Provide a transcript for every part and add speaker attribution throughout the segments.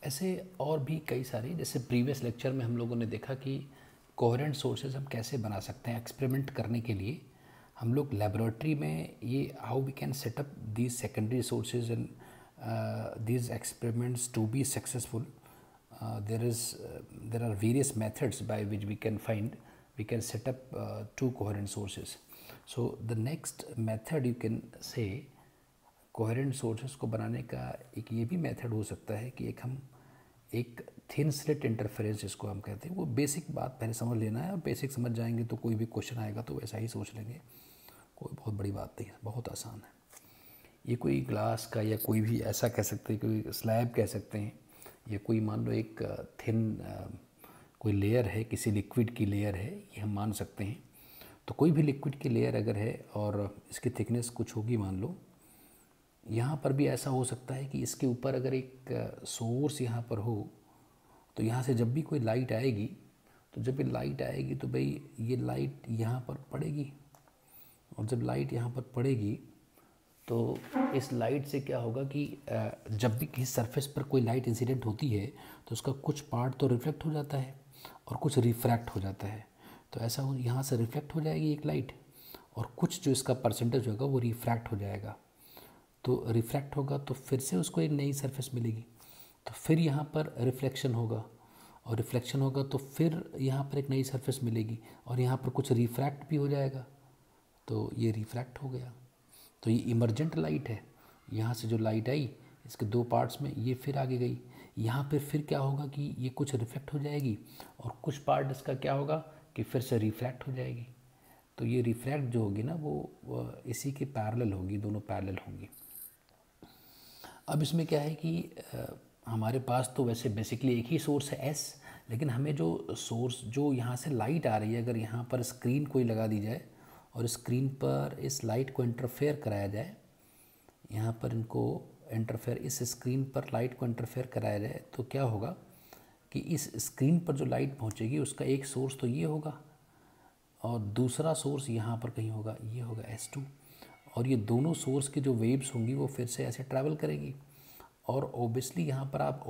Speaker 1: ऐसे और भी कई सारे, जैसे प्रीवियस लेक्चर में हम लोगों ने देखा कि कोहेरेंट सोर्सेज हम कैसे बना सकते हैं। एक्सपेरिमेंट करने के लिए हम लोग लेबोरेटरी में ये how we can set up these secondary sources and these experiments to be successful. there are various methods by which we can set up two coherent sources. So the next method you can say coherent sources को बनाने का एक ये भी method हो सकता है कि एक थिन स्लिट इंटरफेरेंस जिसको हम कहते हैं, वो बेसिक बात पहले समझ लेना है। और बेसिक समझ जाएंगे तो कोई भी क्वेश्चन आएगा तो वैसा ही सोच लेंगे, कोई बहुत बड़ी बात नहीं है, बहुत आसान है। ये कोई ग्लास का या कोई भी ऐसा कह सकते हैं, कोई स्लैब कह सकते हैं, या कोई मान लो एक थिन कोई लेयर है, किसी लिक्विड की लेयर है, ये हम मान सकते हैं। तो कोई भी लिक्विड की लेयर अगर है और इसकी थिकनेस कुछ होगी मान लो, यहाँ पर भी ऐसा हो सकता है कि इसके ऊपर अगर एक सोर्स यहाँ पर हो, तो यहाँ से जब भी कोई लाइट आएगी, तो जब ये लाइट आएगी तो भाई ये लाइट यहाँ पर पड़ेगी, और जब लाइट यहाँ पर पड़ेगी तो इस लाइट से क्या होगा कि जब भी किसी सरफेस पर कोई लाइट इंसिडेंट होती है तो उसका कुछ पार्ट तो रिफ्लेक्ट हो जाता है और कुछ रिफ्रैक्ट हो जाता है। तो ऐसा हो, यहाँ से रिफ्लेक्ट हो जाएगी एक लाइट, और कुछ जो इसका परसेंटेज होगा वो रिफ्रैक्ट हो जाएगा। तो रिफ्रैक्ट होगा तो फिर से उसको एक नई सरफेस मिलेगी, तो फिर यहाँ पर रिफ्लेक्शन होगा, और रिफ्लेक्शन होगा तो फिर यहाँ पर एक नई सरफेस मिलेगी, और यहाँ पर कुछ रिफ्रैक्ट भी हो जाएगा, तो ये रिफ्रैक्ट हो गया। तो ये इमर्जेंट लाइट है। यहाँ से जो लाइट आई इसके दो पार्ट्स में, ये फिर आगे गई, यहाँ पे फिर क्या होगा कि ये कुछ रिफ्लेक्ट हो जाएगी, और कुछ पार्ट इसका क्या होगा कि फिर से रिफ्रैक्ट हो जाएगी। तो ये रिफ्रैक्ट जो होगी ना वो इसी के पैरेलल होगी, दोनों पैरेलल होंगी। अब इसमें क्या है कि हमारे पास तो वैसे बेसिकली एक ही सोर्स है S, लेकिन हमें जो सोर्स, जो यहाँ से लाइट आ रही है, अगर यहाँ पर स्क्रीन कोई लगा दी जाए और स्क्रीन पर इस लाइट को इंटरफेयर कराया जाए, यहाँ पर इनको इंटरफेयर, इस स्क्रीन पर लाइट को इंटरफेयर कराया जाए, तो क्या होगा कि इस स्क्रीन पर जो लाइट पहुँचेगी उसका एक सोर्स तो ये होगा, और दूसरा सोर्स यहाँ पर कहीं होगा, ये होगा S2, और ये दोनों सोर्स की जो वेव्स होंगी वो फिर से ऐसे ट्रैवल करेंगी। और ओबियसली यहाँ पर आप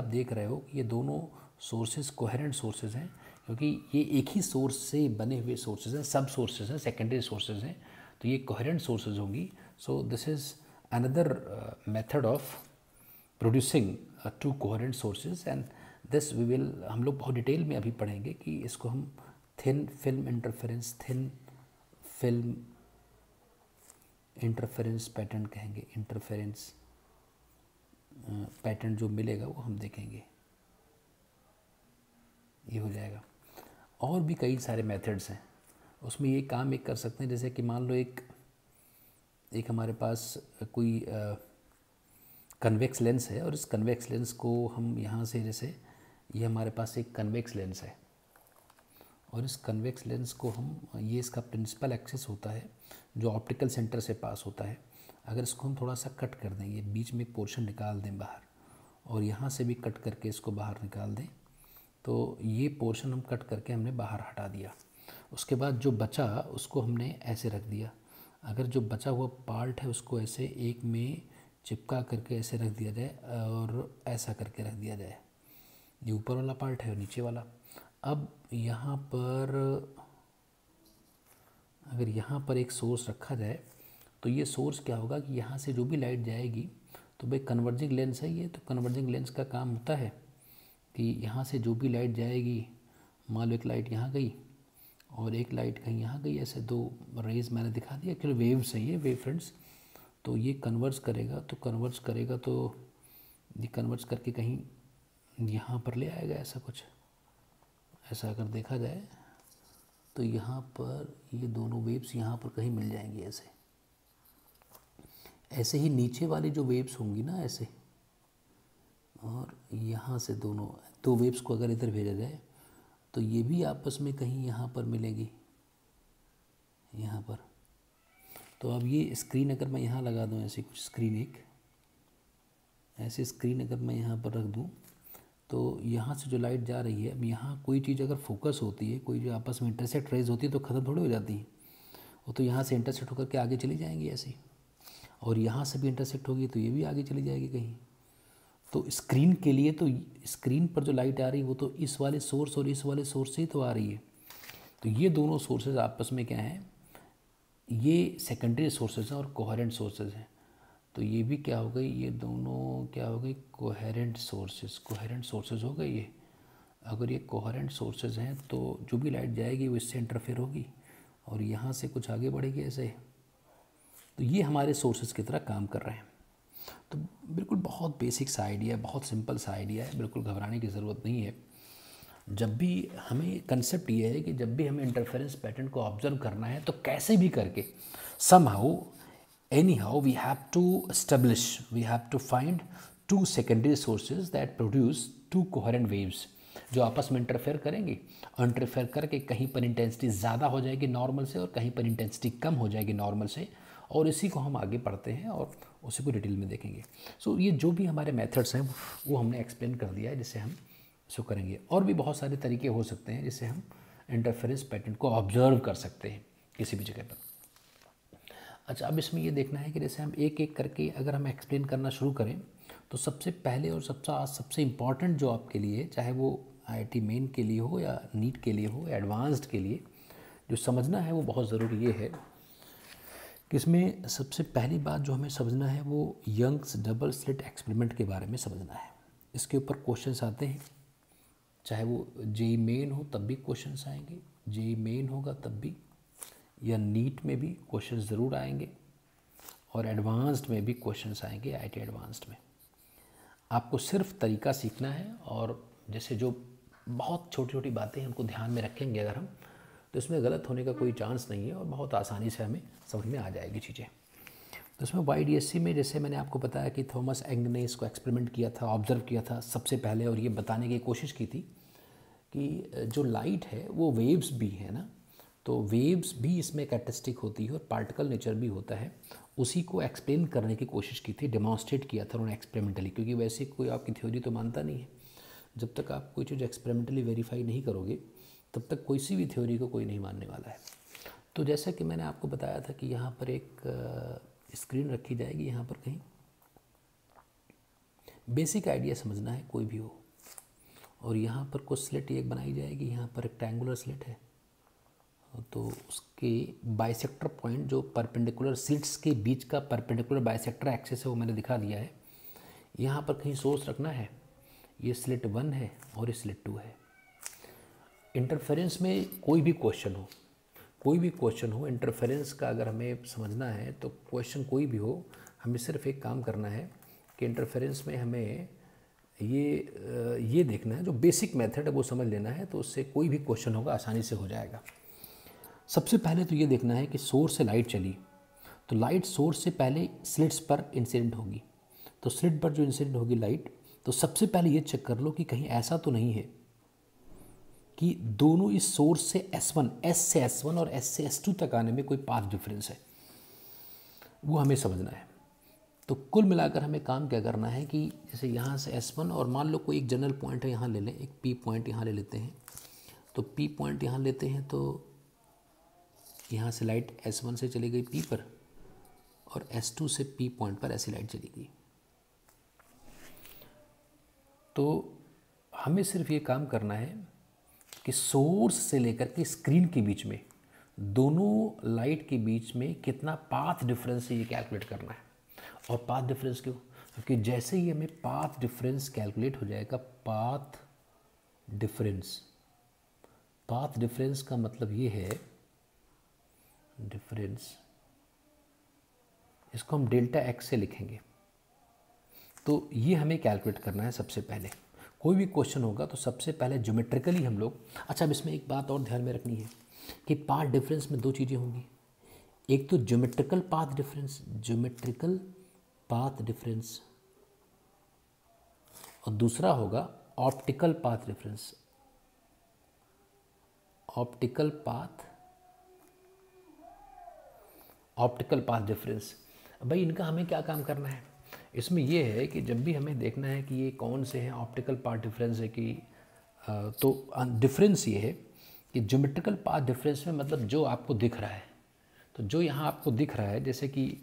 Speaker 1: देख रहे हो कि ये दोनों सोर्सेज कोहेरेंट सोर्सेज हैं, क्योंकि ये एक ही सोर्स से बने हुए सोर्सेज हैं, सब सोर्सेज हैं, सेकेंडरी सोर्सेज हैं, तो ये कोहेरेंट सोर्सेज होंगी। So this is another method of producing two coherent sources, and this we will, हम लोग बहुत डिटेल में अभी पढ़ेंगे कि इसको हम थिन फिल्म इंटरफेरेंस पैटर्न कहेंगे। इंटरफेरेंस पैटर्न जो मिलेगा वो हम देखेंगे, ये हो जाएगा। और भी कई सारे मेथड्स हैं, उसमें ये काम एक कर सकते हैं, जैसे कि मान लो एक हमारे पास कोई कन्वेक्स लेंस है, और इस कन्वेक्स लेंस को हम यहाँ से, जैसे ये हमारे पास एक कन्वेक्स लेंस है, और इस कन्वेक्स लेंस को हम, ये इसका प्रिंसिपल एक्सिस होता है जो ऑप्टिकल सेंटर से पास होता है। अगर इसको हम थोड़ा सा कट कर दें, ये बीच में एक पोर्शन निकाल दें बाहर, और यहाँ से भी कट करके इसको बाहर निकाल दें, तो ये पोर्शन हम कट करके हमने बाहर हटा दिया। उसके बाद जो बचा उसको हमने ऐसे रख दिया। अगर जो बचा हुआ पार्ट है उसको ऐसे एक में चिपका करके ऐसे रख दिया जाए, और ऐसा करके रख दिया जाए, ये ऊपर वाला पार्ट है और नीचे वाला। अब यहाँ पर अगर यहाँ पर एक सोर्स रखा जाए, तो ये सोर्स क्या होगा कि यहाँ से जो भी लाइट जाएगी, तो भाई कन्वर्जिंग लेंस है ये, तो कन्वर्जिंग लेंस का काम होता है कि यहाँ से जो भी लाइट जाएगी, मान लो एक लाइट यहाँ गई और एक लाइट कहीं यहाँ गई, ऐसे दो रेज मैंने दिखा दिया, एक्चुअली वेव्स हैं ये, वेव फ्रंट्स, तो ये कन्वर्ज करेगा तो ये कन्वर्ज करके कहीं यहाँ पर ले आएगा, ऐसा कुछ। ऐसा अगर देखा जाए तो यहाँ पर ये दोनों वेव्स यहाँ पर कहीं मिल जाएंगी ऐसे ही नीचे वाली जो वेव्स होंगी ना ऐसे, और यहाँ से दो वेव्स को अगर इधर भेजा जाए तो ये भी आपस में कहीं यहाँ पर मिलेगी, यहाँ पर। तो अब ये स्क्रीन अगर मैं यहाँ लगा दूँ, ऐसी कुछ स्क्रीन, एक ऐसी स्क्रीन अगर मैं यहाँ पर रख दूँ, तो यहाँ से जो लाइट जा रही है, अब यहाँ कोई चीज़ अगर फोकस होती है, कोई जो आपस में इंटरसेक्ट रेज होती है, तो ख़त्म थोड़ी हो जाती है, वो तो यहाँ से इंटरसेक्ट होकर के आगे चली जाएंगी ऐसे, और यहाँ से भी इंटरसेक्ट होगी तो ये भी आगे चली जाएगी कहीं। तो स्क्रीन के लिए तो स्क्रीन पर जो लाइट आ रही है वो तो इस वाले सोर्स और इस वाले सोर्स से ही तो आ रही है। तो ये दोनों सोर्सेज आपस में क्या हैं, ये सेकेंडरी सोर्सेज हैं और कोहेरेंट सोर्सेज हैं। तो ये भी क्या हो गई, ये दोनों क्या हो गई, कोहेरेंट सोर्सेज हो गए ये। अगर ये कोहेरेंट सोर्सेज हैं तो जो भी लाइट जाएगी वो इससे इंटरफेयर होगी और यहाँ से कुछ आगे बढ़ेगी ऐसे। तो ये हमारे सोर्सेज की तरह काम कर रहे हैं। तो बिल्कुल बहुत बेसिक सा आइडिया है, बहुत सिंपल सा आइडिया है, बिल्कुल घबराने की ज़रूरत नहीं है। जब भी हमें कंसेप्ट ये है कि जब भी हमें इंटरफेरेंस पैटर्न को ऑब्जर्व करना है तो कैसे भी करके somehow anyhow we have to find two secondary sources that produce two coherent waves जो आपस में इंटरफेयर करेंगे और इंटरफेयर करके कहीं पर इंटेंसिटी ज़्यादा हो जाएगी नॉर्मल से और कहीं पर इंटेंसिटी कम हो जाएगी नॉर्मल से, और इसी को हम आगे पढ़ते हैं और उसी को डिटेल में देखेंगे। सो ये जो भी हमारे मेथड्स हैं वो हमने एक्सप्लेन कर दिया है जिससे हम इसको करेंगे। और भी बहुत सारे तरीके हो सकते हैं जिससे हम इंटरफेरेंस पैटर्न को ऑब्जर्व कर सकते हैं किसी भी जगह पर। अच्छा, अब इसमें ये देखना है कि जैसे हम एक एक करके अगर हम एक्सप्लेन करना शुरू करें तो सबसे पहले और सबसे इम्पॉर्टेंट जो आपके लिए, चाहे वो IIT मेन के लिए हो या नीट के लिए हो या एडवांस्ड के लिए, जो समझना है वो बहुत ज़रूरी ये है कि इसमें सबसे पहली बात जो हमें समझना है वो यंग्स डबल स्लिट एक्सपेरिमेंट के बारे में समझना है। इसके ऊपर क्वेश्चंस आते हैं, चाहे वो JEE मेन हो तब भी क्वेश्चंस आएंगे, JEE मेन होगा तब भी, या नीट में भी क्वेश्चन ज़रूर आएंगे और एडवांस्ड में भी क्वेश्चंस आएंगे। IIT एडवांस्ड में आपको सिर्फ तरीका सीखना है और जैसे जो बहुत छोटी छोटी बातें हैं उनको ध्यान में रखेंगे अगर हम, तो इसमें गलत होने का कोई चांस नहीं है और बहुत आसानी से हमें समझ में आ जाएगी चीज़ें। तो इसमें YDSC में जैसे मैंने आपको बताया कि थॉमस एंग ने इसको एक्सपेरिमेंट किया था, ऑब्जर्व किया था सबसे पहले, और ये बताने की कोशिश की थी कि जो लाइट है वो वेव्स भी है ना, तो वेव्स भी इसमें कैरेक्टरिस्टिक होती है और पार्टिकल नेचर भी होता है। उसी को एक्सप्लेन करने की कोशिश की थी, डेमॉन्स्ट्रेट किया था उन्होंने एक्सपेरिमेंटली, क्योंकि वैसे कोई आपकी थ्योरी तो मानता नहीं है। जब तक आप कोई चीज़ एक्सपेरिमेंटली वेरीफाई नहीं करोगे तब तक कोई सी भी थ्योरी को कोई नहीं मानने वाला है। तो जैसा कि मैंने आपको बताया था कि यहाँ पर एक स्क्रीन रखी जाएगी, यहाँ पर कहीं बेसिक आइडिया समझना है कोई भी हो, और यहाँ पर कुछ स्लिट एक बनाई जाएगी, यहाँ पर रेक्टेंगुलर स्लिट है, तो उसके बाइसेक्टर पॉइंट जो परपेंडिकुलर स्लिट्स के बीच का परपेंडिकुलर बाइसेक्टर एक्सिस है वो मैंने दिखा दिया है। यहाँ पर कहीं सोर्स रखना है, ये स्लिट 1 है और ये स्लिट 2 है। इंटरफेरेंस में कोई भी क्वेश्चन हो इंटरफेरेंस का अगर हमें समझना है तो क्वेश्चन कोई भी हो, हमें सिर्फ एक काम करना है कि इंटरफेरेंस में हमें ये देखना है, जो बेसिक मेथड है वो समझ लेना है, तो उससे कोई भी क्वेश्चन होगा आसानी से हो जाएगा। सबसे पहले तो ये देखना है कि सोर्स से लाइट चली तो लाइट सोर्स से पहले स्लिट्स पर इंसिडेंट होगी, तो स्लिट पर जो इंसिडेंट होगी लाइट, तो सबसे पहले ये चेक कर लो कि कहीं ऐसा तो नहीं है कि दोनों इस सोर्स से S से S1 और S से S2 तक आने में कोई पाथ डिफरेंस है, वो हमें समझना है। तो कुल मिलाकर हमें काम क्या करना है कि जैसे यहाँ से S1 और मान लो कोई एक जनरल पॉइंट है, यहाँ ले लें, एक P पॉइंट यहाँ ले लेते हैं, तो P पॉइंट यहाँ लेते हैं, तो यहाँ से लाइट S1 से चली गई P पर और S2 से P पॉइंट पर ऐसी लाइट चली गई। तो हमें सिर्फ ये काम करना है कि सोर्स से लेकर के स्क्रीन के बीच में, दोनों लाइट के बीच में कितना पाथ डिफरेंस है ये कैलकुलेट करना है। और पाथ डिफरेंस क्यों? क्योंकि जैसे ही हमें पाथ डिफरेंस कैलकुलेट हो जाएगा, पाथ डिफरेंस का मतलब ये है डिफरेंस, इसको हम डेल्टा x से लिखेंगे। तो ये हमें कैलकुलेट करना है सबसे पहले। कोई भी क्वेश्चन होगा तो सबसे पहले ज्योमेट्रिकली हम लोग, अच्छा अब इसमें एक बात और ध्यान में रखनी है कि पाथ डिफरेंस में दो चीज़ें होंगी, एक तो ज्योमेट्रिकल पाथ डिफरेंस और दूसरा होगा ऑप्टिकल पाथ डिफरेंस। भाई इनका हमें क्या काम करना है? इसमें यह है कि जब भी हमें देखना है कि ये कौन से हैं, ऑप्टिकल पाथ डिफरेंस है कि तो डिफरेंस ये है कि ज्योमेट्रिकल पाथ डिफरेंस में मतलब जो आपको दिख रहा है, तो जो यहाँ आपको दिख रहा है, जैसे कि